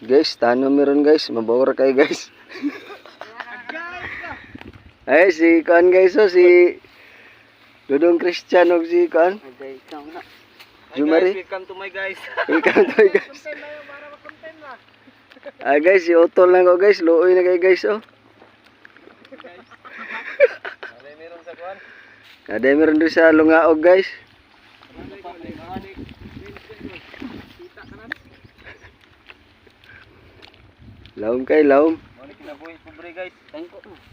Guys, tano meron guys. Mabawar kayo guys. Ay, si Kuan guys, oh, si Dudong Christian o si Kuan. Jumari. Welcome to my guys. Welcome to my guys. Ah guys, si Otol lang ko guys. Luoy na kayo guys, oh. Alay meron sa kuan. Ada meron doon sa Lungaog guys. Laom kay laom. Mo ni kinabuhi pobre guys. Thank you.